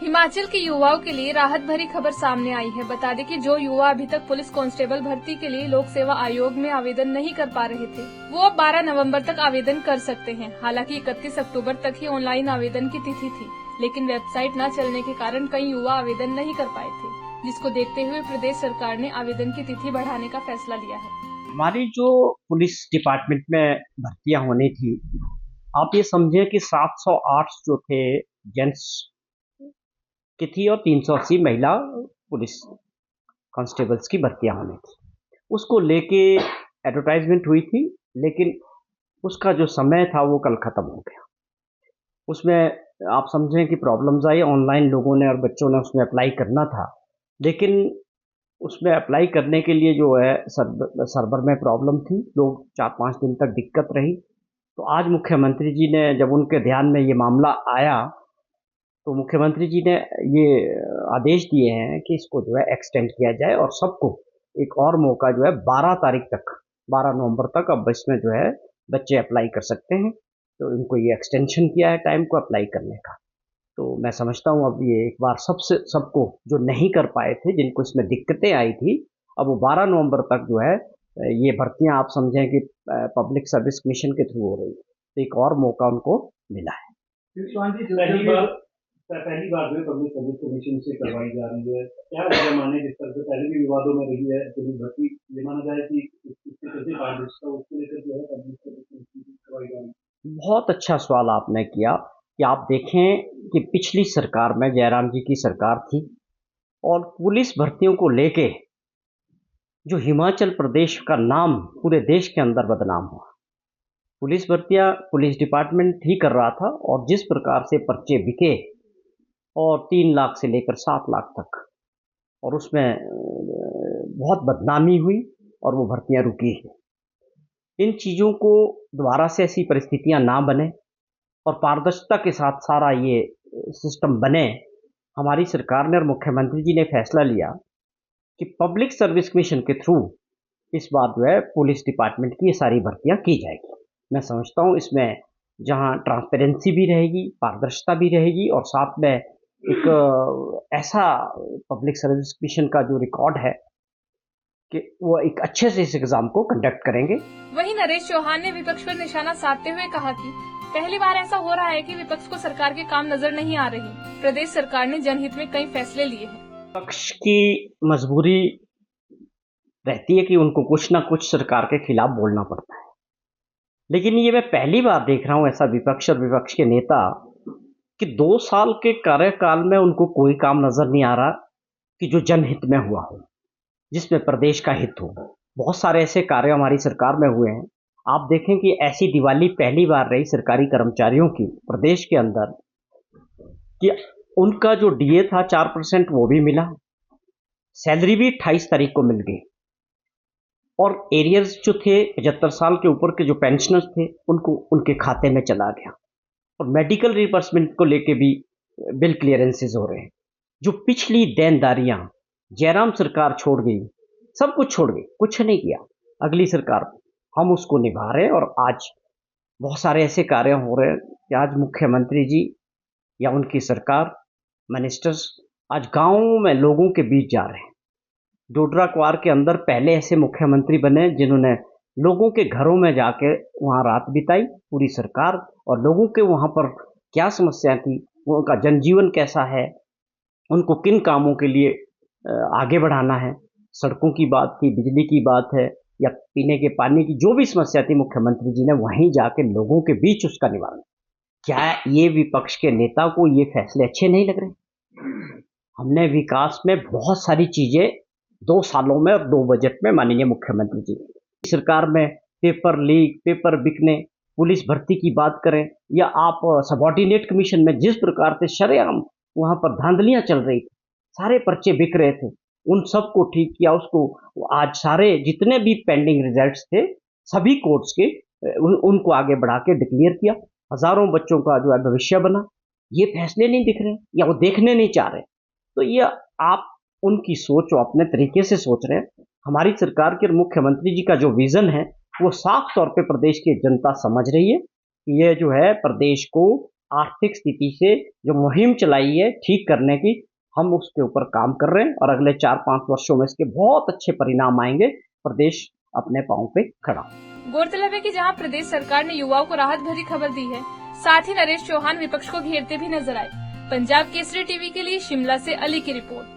हिमाचल के युवाओं के लिए राहत भरी खबर सामने आई है। बता दें कि जो युवा अभी तक पुलिस कांस्टेबल भर्ती के लिए लोक सेवा आयोग में आवेदन नहीं कर पा रहे थे, वो अब 12 नवंबर तक आवेदन कर सकते हैं। हालांकि 31 अक्टूबर तक ही ऑनलाइन आवेदन की तिथि थी, लेकिन वेबसाइट न चलने के कारण कई युवा आवेदन नहीं कर पाए थे, जिसको देखते हुए प्रदेश सरकार ने आवेदन की तिथि बढ़ाने का फैसला लिया है। हमारी जो पुलिस डिपार्टमेंट में भर्तियां होनी थी, आप ये समझे कि 708 जो थे जेंट्स की थी और 380 महिला पुलिस कांस्टेबल्स की भर्तियां होनी थी। उसको लेके एडवर्टाइजमेंट हुई थी, लेकिन उसका जो समय था वो कल ख़त्म हो गया। उसमें आप समझें कि प्रॉब्लम्स आई। ऑनलाइन लोगों ने और बच्चों ने उसमें अप्लाई करना था, लेकिन उसमें अप्लाई करने के लिए जो है सर्वर में प्रॉब्लम थी। लोग 4-5 दिन तक दिक्कत रही। तो आज मुख्यमंत्री जी ने जब उनके ध्यान में ये मामला आया, तो मुख्यमंत्री जी ने ये आदेश दिए हैं कि इसको जो है एक्सटेंड किया जाए और सबको एक और मौका जो है 12 तारीख तक, 12 नवंबर तक अब इसमें जो है बच्चे अप्लाई कर सकते हैं। तो इनको ये एक्सटेंशन किया है टाइम को अप्लाई करने का। तो मैं समझता हूँ अब ये एक बार सबको जो नहीं कर पाए थे, जिनको इसमें दिक्कतें आई थी, अब वो 12 नवंबर तक जो है ये भर्तियां आप समझें कि पब्लिक सर्विस कमीशन के थ्रू हो रही है। तो एक और मौका उनको मिला है। पहली बार जो पब्लिक सर्विस कमीशन से करवाई जा रही है, क्या वजह माने? जिस तरह से पहले भी विवादों में रही है पुलिस भर्ती, ये माना जाए कि इसके चलते पारदर्शिता उसको लेकर जो है पब्लिक सर्विस कमीशन करवाई जा रही है। बहुत अच्छा सवाल आपने किया कि आप देखें कि पिछली सरकार में जयराम जी की सरकार थी और पुलिस भर्तियों को लेके जो हिमाचल प्रदेश का नाम पूरे देश के अंदर बदनाम हुआ। पुलिस भर्तियां पुलिस डिपार्टमेंट ही कर रहा था और जिस प्रकार से पर्चे बिके और 3 लाख से लेकर 7 लाख तक, और उसमें बहुत बदनामी हुई और वो भर्तियां रुकी है। इन चीज़ों को दोबारा से ऐसी परिस्थितियां ना बने और पारदर्शिता के साथ सारा ये सिस्टम बने। हमारी सरकार ने और मुख्यमंत्री जी ने फैसला लिया कि पब्लिक सर्विस कमीशन के थ्रू इस बार जो है पुलिस डिपार्टमेंट की ये सारी भर्तियां की जाएगी। मैं समझता हूँ इसमें जहाँ ट्रांसपेरेंसी भी रहेगी, पारदर्शिता भी रहेगी और साथ में एक ऐसा पब्लिक सर्विस कमीशन का जो रिकॉर्ड है कि वो एक अच्छे से इस एग्जाम को कंडक्ट करेंगे। वहीं नरेश चौहान ने विपक्ष पर निशाना साधते हुए कहा कि पहली बार ऐसा हो रहा है कि विपक्ष को सरकार के काम नजर नहीं आ रही। प्रदेश सरकार ने जनहित में कई फैसले लिए हैं। विपक्ष की मजबूरी रहती है कि उनको कुछ ना कुछ सरकार के खिलाफ बोलना पड़ता है, लेकिन ये मैं पहली बार देख रहा हूँ ऐसा विपक्ष और विपक्ष के नेता कि 2 साल के कार्यकाल में उनको कोई काम नजर नहीं आ रहा कि जो जनहित में हुआ हो, जिसमें प्रदेश का हित हो। बहुत सारे ऐसे कार्य हमारी सरकार में हुए हैं। आप देखें कि ऐसी दिवाली पहली बार रही सरकारी कर्मचारियों की प्रदेश के अंदर कि उनका जो डीए था 4% वो भी मिला, सैलरी भी 28 तारीख को मिल गई और एरियर्स जो थे 75 साल के ऊपर के जो पेंशनर्स थे उनको उनके खाते में चला गया और मेडिकल रिइंबर्समेंट को लेके भी बिल क्लियरेंसेस हो रहे हैं। जो पिछली देनदारियां जयराम सरकार छोड़ गई, सब कुछ छोड़ गई, कुछ नहीं किया अगली सरकार, हम उसको निभा रहे हैं। और आज बहुत सारे ऐसे कार्य हो रहे हैं कि आज मुख्यमंत्री जी या उनकी सरकार, मिनिस्टर्स आज गाँव में लोगों के बीच जा रहे हैं। डोडरा क्वार के अंदर पहले ऐसे मुख्यमंत्री बने जिन्होंने लोगों के घरों में जाके वहाँ रात बिताई, पूरी सरकार, और लोगों के वहाँ पर क्या समस्या थी, उनका जनजीवन कैसा है, उनको किन कामों के लिए आगे बढ़ाना है, सड़कों की बात थी, बिजली की बात है या पीने के पानी की जो भी समस्या थी, मुख्यमंत्री जी ने वहीं जाके लोगों के बीच उसका निवारण। क्या ये विपक्ष के नेता को ये फैसले अच्छे नहीं लग रहे? हमने विकास में बहुत सारी चीजें 2 सालों में और 2 बजट में माननीय मुख्यमंत्री जी सरकार में पेपर लीक, पेपर बिकने, पुलिस भर्ती की बात करें या आप सबऑर्डिनेट कमीशन में जिस प्रकार से शरेआम वहां पर धांधलियां चल रही थी, सारे पर्चे बिक रहे थे, उन सब को ठीक किया। उसको आज सारे जितने भी पेंडिंग रिजल्ट्स थे सभी कोर्ट्स के उनको आगे बढ़ा के डिक्लेयर किया। हजारों बच्चों का जो है भविष्य बना। ये फैसले नहीं दिख रहे या वो देखने नहीं चाह रहे। तो ये आप उनकी सोच वो अपने तरीके से सोच रहे हैं। हमारी सरकार के मुख्यमंत्री जी का जो विजन है वो साफ तौर पे प्रदेश की जनता समझ रही है कि ये जो है प्रदेश को आर्थिक स्थिति से जो मुहिम चलाई है ठीक करने की, हम उसके ऊपर काम कर रहे हैं और अगले 4-5 वर्षों में इसके बहुत अच्छे परिणाम आएंगे। प्रदेश अपने पांव पे खड़ा। गौरतलब है कि जहां प्रदेश सरकार ने युवाओं को राहत भरी खबर दी है, साथ ही नरेश चौहान विपक्ष को घेरते भी नजर आए। पंजाब केसरी टीवी के लिए शिमला से अली की रिपोर्ट।